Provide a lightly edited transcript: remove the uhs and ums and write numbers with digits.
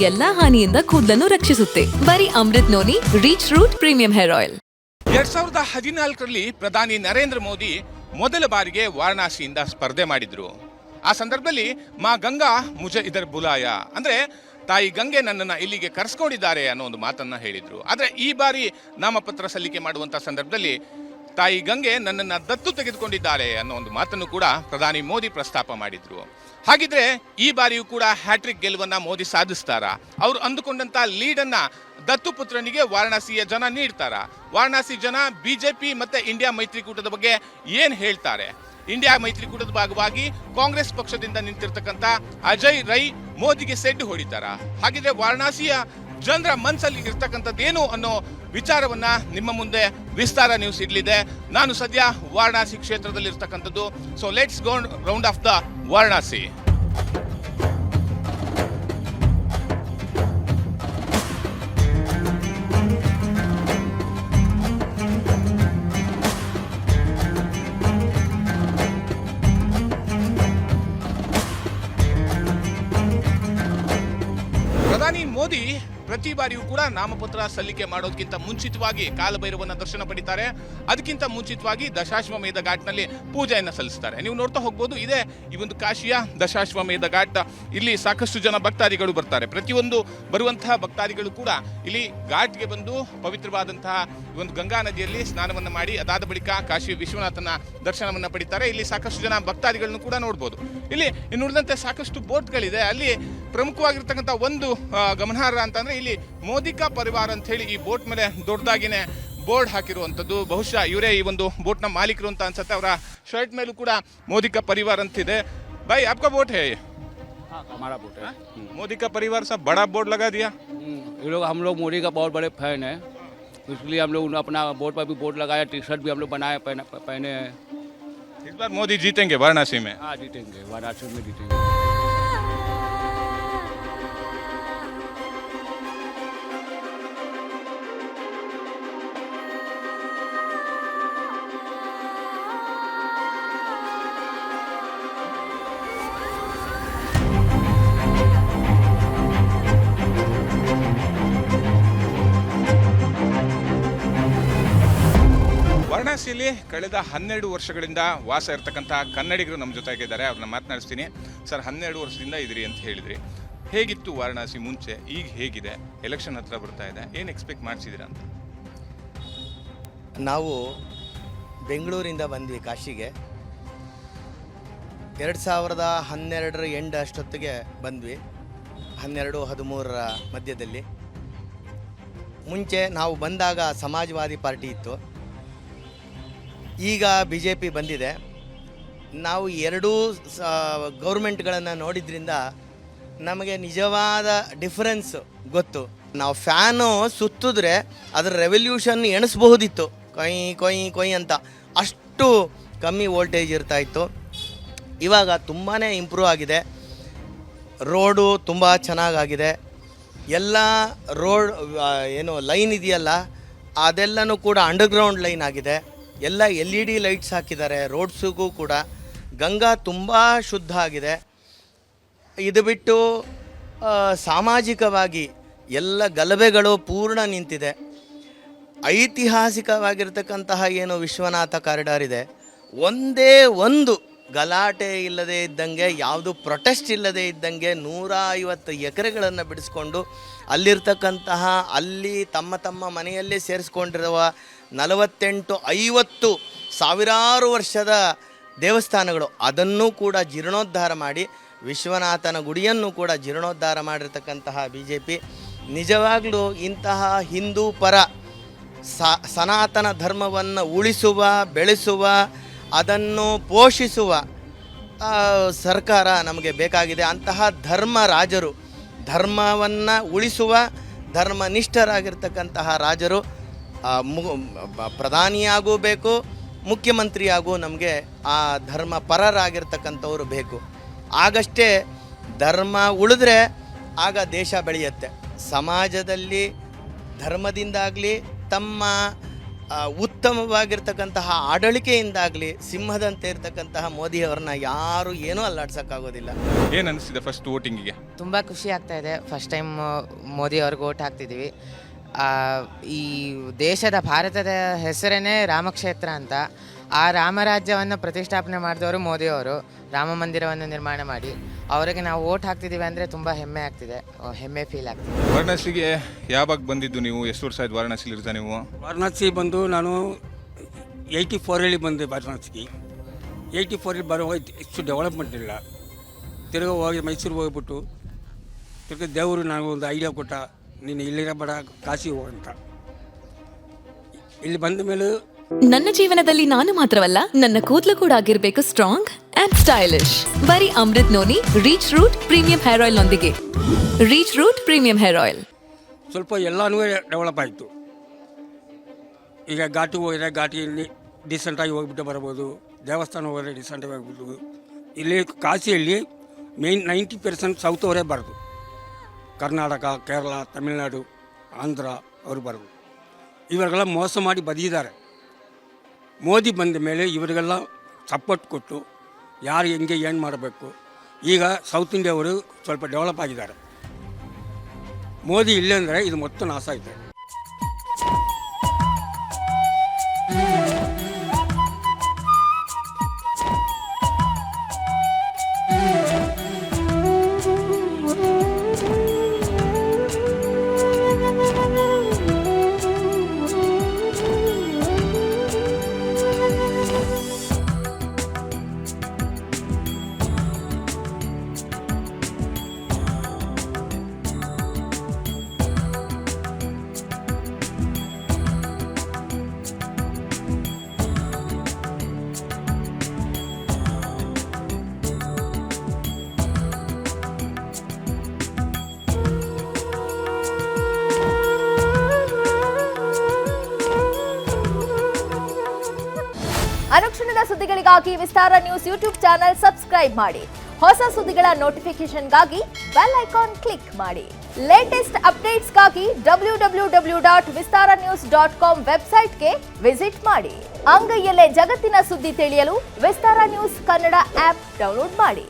ಎಲ್ಲಾ ಹಾನಿಯಿಂದ ಕೂದಲನ್ನು ರಕ್ಷಿಸುತ್ತೆ. ಬರೀ Amrut noni reach root premium hair oil. 2014ರಲ್ಲಿ ಪ್ರಧಾನಿ ನರೇಂದ್ರ ಮೋದಿ ಮೊದಲ ಬಾರಿಗೆ ವಾರಣಾಸಿಯಿಂದ ಸ್ಪರ್ಧೆ ಮಾಡಿದ್ರು. ಆ ಸಂದರ್ಭದಲ್ಲಿ ಮಾ ಗಂಗಾ ಮುಜೆ ಇದರ್ ಬುಲಾಯ ಅಂದ್ರೆ ತಾಯಿ ಗಂಗೆ ನನ್ನನ್ನು ಇಲ್ಲಿಗೆ ಕರೆಸ್ಕೊಂಡಿದ್ದಾರೆ ಅನ್ನೋ ಒಂದು ಮಾತನ್ನ ಹೇಳಿದ್ರು. ಆದರೆ ಈ ಬಾರಿ ನಾಮಪತ್ರ ಸಲ್ಲಿಕೆ ಮಾಡುವಂತ ಸಂದರ್ಭದಲ್ಲಿ ತಾಯಿ ಗಂಗೆ ನನ್ನನ್ನು ದತ್ತು ತೆಗೆದುಕೊಂಡಿದ್ದಾರೆ ಅನ್ನೋ ಒಂದು ಮಾತನ್ನು ಕೂಡ ಪ್ರಧಾನಿ ಮೋದಿ ಪ್ರಸ್ತಾಪ ಮಾಡಿದ್ರು. ಹಾಗಿದ್ರೆ ಈ ಬಾರಿಯೂ ಕೂಡ ಹ್ಯಾಟ್ರಿಕ್ ಗೆಲುವನ್ನ ಮೋದಿ ಸಾಧಿಸ್ತಾರಾ? ಅವರು ಅಂದುಕೊಂಡಂತ ಲೀಡನ್ನ ದತ್ತು ಪುತ್ರನಿಗೆ ವಾರಣಾಸಿಯ ಜನ ನೀಡ್ತಾರ? ವಾರಣಾಸಿ ಜನ ಬಿಜೆಪಿ ಮತ್ತೆ ಇಂಡಿಯಾ ಮೈತ್ರಿಕೂಟದ ಬಗ್ಗೆ ಏನ್ ಹೇಳ್ತಾರೆ? ಇಂಡಿಯಾ ಮೈತ್ರಿಕೂಟದ ಭಾಗವಾಗಿ ಕಾಂಗ್ರೆಸ್ ಪಕ್ಷದಿಂದ ನಿಂತಿರ್ತಕ್ಕಂಥ ಅಜಯ್ ರೈ ಮೋದಿಗೆ ಸೆಡ್ಡು ಹೊಡಿತಾರ? ಹಾಗಿದ್ರೆ ವಾರಣಾಸಿಯ ಜನರ ಮನಸ್ಸಲ್ಲಿ ಇರ್ತಕ್ಕಂಥದ್ದೇನು ಅನ್ನೋ ವಿಚಾರವನ್ನ ನಿಮ್ಮ ಮುಂದೆ ವಿಸ್ತಾರ ನ್ಯೂಸ್ ಇಡ್ಲಿದೆ. ನಾನು ಸದ್ಯ ವಾರಣಾಸಿ ಕ್ಷೇತ್ರದಲ್ಲಿ ಇರ್ತಕ್ಕಂಥದ್ದು. So let's go round of the Varanasi. ಪ್ರಧಾನಿ ಮೋದಿ ಪ್ರತಿ ಬಾರಿಯೂ ಕೂಡ ನಾಮಪತ್ರ ಸಲ್ಲಿಕೆ ಮಾಡೋದಕ್ಕಿಂತ ಮುಂಚಿತವಾಗಿ ಕಾಲಭೈರವನ ದರ್ಶನ ಪಡಿತಾರೆ. ಅದಕ್ಕಿಂತ ಮುಂಚಿತವಾಗಿ ದಶಾಶ್ವಮೇಧ ಘಾಟ್ನಲ್ಲಿ ಪೂಜೆಯನ್ನು ಸಲ್ಲಿಸ್ತಾರೆ. ನೀವು ನೋಡ್ತಾ ಹೋಗ್ಬೋದು, ಇದೇ ಈ ಒಂದು ಕಾಶಿಯ ದಶಾಶ್ವಮೇಧ ಘಾಟ್. ಇಲ್ಲಿ ಸಾಕಷ್ಟು ಜನ ಭಕ್ತಾದಿಗಳು ಬರ್ತಾರೆ. ಪ್ರತಿಯೊಂದು ಬರುವಂತಹ ಭಕ್ತಾದಿಗಳು ಕೂಡ ಇಲ್ಲಿ ಘಾಟ್ಗೆ ಬಂದು ಪವಿತ್ರವಾದಂತಹ ಒಂದು ಗಂಗಾ ನದಿಯಲ್ಲಿ ಸ್ನಾನವನ್ನು ಮಾಡಿ ಅದಾದ ಬಳಿಕ ಕಾಶಿ ವಿಶ್ವನಾಥನ ದರ್ಶನವನ್ನು ಪಡಿತಾರೆ. ಇಲ್ಲಿ ಸಾಕಷ್ಟು ಜನ ಭಕ್ತಾದಿಗಳನ್ನು ಕೂಡ ನೋಡ್ಬೋದು. ಇಲ್ಲಿ ಇನ್ನುಳಿದಂತೆ ಸಾಕಷ್ಟು ಬೋಟ್ಗಳಿದೆ. ಅಲ್ಲಿ ಪ್ರಮುಖವಾಗಿರ್ತಕ್ಕಂಥ ಒಂದು ಗಮನಾರ್ಹ ಅಂತಂದ್ರೆ ಇಲ್ಲಿ ಮೋದಿಕಾ ಪರಿವಾರ ಅಂತ ಹೇಳಿ ಈ ಬೋಟ್ ಮೇಲೆ ದೊಡ್ಡದಾಗಿನೇ ಬೋರ್ಡ್ ಹಾಕಿರುವಂಥದ್ದು. ಬಹುಶಃ ಇವರೇ ಈ ಒಂದು ಬೋಟ್ನ ಮಾಲೀಕರು ಅಂತ ಅನ್ಸುತ್ತೆ. ಅವರ ಶರ್ಟ್ ಮೇಲೂ ಕೂಡ ಮೋದಿಕಾ ಪರಿವಾರ ಅಂತಿದೆ. भाई आपका बोट है ये? हाँ हमारा बोट है। मोदी का परिवार सब बड़ा बोर्ड लगा दिया। ये हम लोग मोदी का बहुत बड़े फैन है, इसलिए हम लोग अपना बोट पर भी बोट लगाया, टी शर्ट भी हम लोग बनाए पहने हैं। इस बार मोदी जीतेंगे वाराणसी में? हाँ जीतेंगे, वाराणसी में जीतेंगे। ವಾರಣಾಸಿಯಲ್ಲಿ ಕಳೆದ 12 ವರ್ಷಗಳಿಂದ ವಾಸ ಇರತಕ್ಕಂಥ ಕನ್ನಡಿಗರು ನಮ್ಮ ಜೊತೆಗಿದ್ದಾರೆ. ಅವ್ರನ್ನ ಮಾತನಾಡಿಸ್ತೀನಿ. ಸರ್, 12 ವರ್ಷದಿಂದ ಇದ್ರಿ ಅಂತ ಹೇಳಿದ್ರಿ. ಹೇಗಿತ್ತು ವಾರಣಾಸಿ ಮುಂಚೆ, ಈಗ ಹೇಗಿದೆ? ಎಲೆಕ್ಷನ್ ಹತ್ರ ಬರ್ತಾ ಇದೆ, ಏನು ಎಕ್ಸ್ಪೆಕ್ಟ್ ಮಾಡ್ಸಿದ್ದೀರಾ ಅಂತ? ನಾವು ಬೆಂಗಳೂರಿಂದ ಬಂದ್ವಿ ಕಾಶಿಗೆ. 2012 ಎಂಡ್ ಅಷ್ಟೊತ್ತಿಗೆ ಬಂದ್ವಿ, 12-13 ಮಧ್ಯದಲ್ಲಿ. ಮುಂಚೆ ನಾವು ಬಂದಾಗ ಸಮಾಜವಾದಿ ಪಾರ್ಟಿ ಇತ್ತು, ಈಗ ಬಿ ಜೆ ಪಿ ಬಂದಿದೆ. ನಾವು ಎರಡೂ ಗೌರ್ಮೆಂಟ್ಗಳನ್ನು ನೋಡಿದ್ರಿಂದ ನಮಗೆ ನಿಜವಾದ ಡಿಫರೆನ್ಸ್ ಗೊತ್ತು. ನಾವು ಫ್ಯಾನು ಸುತ್ತಿದ್ರೆ ಅದರ ರೆವಲ್ಯೂಷನ್ ಎಣಿಸ್ಬಹುದಿತ್ತು, ಕೊಯ್ ಕೊಯ್ ಕೊಯ್ ಅಂತ. ಅಷ್ಟು ಕಮ್ಮಿ ವೋಲ್ಟೇಜ್ ಇರ್ತಾಯಿತ್ತು. ಇವಾಗ ತುಂಬಾ ಇಂಪ್ರೂವ್ ಆಗಿದೆ. ರೋಡು ತುಂಬ ಚೆನ್ನಾಗಾಗಿದೆ. ಎಲ್ಲ ರೋಡ್ ಏನು ಲೈನ್ ಇದೆಯಲ್ಲ ಅದೆಲ್ಲನೂ ಕೂಡ ಅಂಡರ್ಗ್ರೌಂಡ್ ಲೈನ್ ಆಗಿದೆ. ಎಲ್ಲ LED ಲೈಟ್ಸ್ ಹಾಕಿದ್ದಾರೆ ರೋಡ್ಸಿಗೂ ಕೂಡ. ಗಂಗಾ ತುಂಬ ಶುದ್ಧ ಆಗಿದೆ. ಇದು ಬಿಟ್ಟು ಸಾಮಾಜಿಕವಾಗಿ ಎಲ್ಲ ಗಲಭೆಗಳು ಪೂರ್ಣ ನಿಂತಿದೆ. ಐತಿಹಾಸಿಕವಾಗಿರ್ತಕ್ಕಂತಹ ಏನು ವಿಶ್ವನಾಥ ಕಾರಿಡಾರ್ ಇದೆ, ಒಂದೇ ಒಂದು ಗಲಾಟೆ ಇಲ್ಲದೆ ಇದ್ದಂಗೆ, ಯಾವುದು ಪ್ರೊಟೆಸ್ಟ್ ಇಲ್ಲದೆ ಇದ್ದಂಗೆ 150 ಎಕರೆಗಳನ್ನು ಬಿಡಿಸ್ಕೊಂಡು ಅಲ್ಲಿರ್ತಕ್ಕಂತಹ ಅಲ್ಲಿ ತಮ್ಮ ಮನೆಯಲ್ಲೇ ಸೇರಿಸ್ಕೊಂಡಿರುವ 48-50 ಸಾವಿರಾರು ವರ್ಷದ ದೇವಸ್ಥಾನಗಳು ಅದನ್ನು ಕೂಡ ಜೀರ್ಣೋದ್ಧಾರ ಮಾಡಿ, ವಿಶ್ವನಾಥನ ಗುಡಿಯನ್ನು ಕೂಡ ಜೀರ್ಣೋದ್ಧಾರ ಮಾಡಿರ್ತಕ್ಕಂತಹ ಬಿ ಜೆ ಪಿ ನಿಜವಾಗಲೂ ಇಂತಹ ಹಿಂದೂ ಪರ ಸನಾತನ ಧರ್ಮವನ್ನು ಉಳಿಸುವ, ಬೆಳೆಸುವ, ಅದನ್ನು ಪೋಷಿಸುವ ಸರ್ಕಾರ ನಮಗೆ ಬೇಕಾಗಿದೆ. ಅಂತಹ ಧರ್ಮ ರಾಜರು, ಧರ್ಮವನ್ನು ಉಳಿಸುವ ಧರ್ಮನಿಷ್ಠರಾಗಿರ್ತಕ್ಕಂತಹ ರಾಜರು ಪ್ರಧಾನಿಯಾಗೂ ಬೇಕು, ಮುಖ್ಯಮಂತ್ರಿಯಾಗೂ ನಮಗೆ ಆ ಧರ್ಮ ಪರರಾಗಿರ್ತಕ್ಕಂಥವ್ರು ಬೇಕು. ಆಗಷ್ಟೇ ಧರ್ಮ ಉಳಿದ್ರೆ ಆಗ ದೇಶ ಬೆಳೆಯುತ್ತೆ. ಸಮಾಜದಲ್ಲಿ ಧರ್ಮದಿಂದಾಗಲಿ ತಮ್ಮ ಉತ್ತಮವಾಗಿರ್ತಕ್ಕಂತಹ ಆಡಳಿಕೆಯಿಂದಾಗಲಿ ಸಿಂಹದಂತೆ ಇರತಕ್ಕಂತಹ ಮೋದಿಯವರನ್ನ ಯಾರು ಏನೂ ಅಲ್ಲಾಡ್ಸೋಕ್ಕಾಗೋದಿಲ್ಲ. ಏನು ಅನಿಸ್ತಿದೆ ಫಸ್ಟ್ ವೋಟಿಂಗಿಗೆ? ತುಂಬ ಖುಷಿ ಆಗ್ತಾ ಇದೆ. ಫಸ್ಟ್ ಟೈಮ್ ಮೋದಿ ಅವ್ರಿಗೆ ಓಟ್ ಹಾಕ್ತಿದ್ದೀವಿ. ಈ ದೇಶದ ಭಾರತದ ಹೆಸರೇ ರಾಮಕ್ಷೇತ್ರ ಅಂತ. ಆ ರಾಮರಾಜ್ಯವನ್ನು ಪ್ರತಿಷ್ಠಾಪನೆ ಮಾಡಿದವರು ಮೋದಿಯವರು, ರಾಮ ಮಂದಿರವನ್ನು ನಿರ್ಮಾಣ ಮಾಡಿ. ಅವರಿಗೆ ನಾವು ಓಟ್ ಹಾಕ್ತಿದ್ದೀವಿ ಅಂದರೆ ತುಂಬ ಹೆಮ್ಮೆ ಆಗ್ತಿದೆ, ಹೆಮ್ಮೆ ಫೀಲ್ ಆಗ್ತಿದೆ. ವಾರಣಾಸಿಗೆ ಯಾವಾಗ ಬಂದಿದ್ದು ನೀವು? ಎಷ್ಟು ವರ್ಷ ಆಯ್ತು ವಾರಣಾಸಿಲಿ ಇರ್ತಾ ನೀವು? ವಾರಣಾಸಿ ಬಂದು ನಾನು 84 ಬಂದೆ ವಾರಣಾಸಿಗೆ. 84 ಬರುವಾಗ ಇಷ್ಟು ಡೆವಲಪ್ಮೆಂಟ್ ಇಲ್ಲ. ತಿರ್ಗಿ ಹೋಗಿ ಮೈಸೂರಿಗೆ ಹೋಗ್ಬಿಟ್ಟು ತಿರ್ಗಿ ದೇವರು ನಾನು ಒಂದು ಐಡಿಯಾ ಕೊಟ್ಟ, ನೀನು ಇಲ್ಲಿರ ಬೇಡ ಕಾಶಿ ಹೋಗಂತ. ಇಲ್ಲಿ ಬಂದ ಮೇಲೆ ನನ್ನ ಜೀವನದಲ್ಲಿ ನಾನು ಮಾತ್ರವಲ್ಲ, ನನ್ನ ಕೂದಲು ಕೂಡ ಆಗಿರ್ಬೇಕು ಸ್ಟ್ರಾಂಗ್ ಅಂಡ್ ಸ್ಟೈಲಿಶ್. ಬರೀ Amrut noni reach root premium hair oil ನೊಂದಿಗೆ. Reach root premium hair oil ಸ್ವಲ್ಪ ಎಲ್ಲನೂ ಡೆವಲಪ್ ಆಯಿತು. ಈಗ ಘಾಟಿಗೆ ಹೋದರೆ ಘಾಟಿಯಲ್ಲಿ ಡಿಸೆಂಟಾಗಿ ಹೋಗ್ಬಿಟ್ಟು ಬರ್ಬೋದು, ದೇವಸ್ಥಾನ ಹೋದರೆ ಡಿಸೆಂಟಾಗಿ ಹೋಗ್ಬಿಟ್ಟು. ಇಲ್ಲಿ ಕಾಶಿಯಲ್ಲಿ ಮೇನ್ 90% ಸೌತ್ ಅವರೇ ಬರೋದು. ಕರ್ನಾಟಕ, ಕೇರಳ, ತಮಿಳುನಾಡು, ಆಂಧ್ರ ಅವರು ಬರೋದು. ಇವರಿಗೆಲ್ಲ ಮೋಸ ಮಾಡಿ ಬದಿದ್ದಾರೆ. ಮೋದಿ ಬಂದ ಮೇಲೆ ಇವರಿಗೆಲ್ಲ ಸಪೋರ್ಟ್ ಕೊಟ್ಟು ಯಾರು ಹೆಂಗೆ ಏನು ಮಾಡಬೇಕು. ಈಗ ಸೌತ್ ಇಂಡಿಯಾ ಅವರು ಸ್ವಲ್ಪ ಡೆವಲಪ್ ಆಗಿದ್ದಾರೆ. ಮೋದಿ ಇಲ್ಲೇ ಅಂದರೆ ಇದು ಮೊತ್ತ ನಾಶ ಆಯಿತು. ಅನುಕ್ಷಣದ ಸುದ್ದಿಗಳಿಗಾಗಿ ವಿಸ್ತಾರ ನ್ಯೂಸ್ ಯೂಟ್ಯೂಬ್ ಚಾನೆಲ್ ಸಬ್ಸ್ಕ್ರೈಬ್ ಮಾಡಿ. ಹೊಸ ಸುದ್ದಿಗಳ ನೋಟಿಫಿಕೇಶನ್ಗಾಗಿ ಬೆಲ್ ಐಕಾನ್ ಕ್ಲಿಕ್ ಮಾಡಿ. ಲೇಟೆಸ್ಟ್ ಅಪ್ಡೇಟ್ಸ್ಗಾಗಿ www.vistaranews.com ವೆಬ್ಸೈಟ್ಗೆ ವಿಸಿಟ್ ಮಾಡಿ. ಅಂಗೈಯಲ್ಲೇ ಜಗತ್ತಿನ ಸುದ್ದಿ ತಿಳಿಯಲು ವಿಸ್ತಾರ ನ್ಯೂಸ್ ಕನ್ನಡ ಆಪ್ ಡೌನ್ಲೋಡ್ ಮಾಡಿ.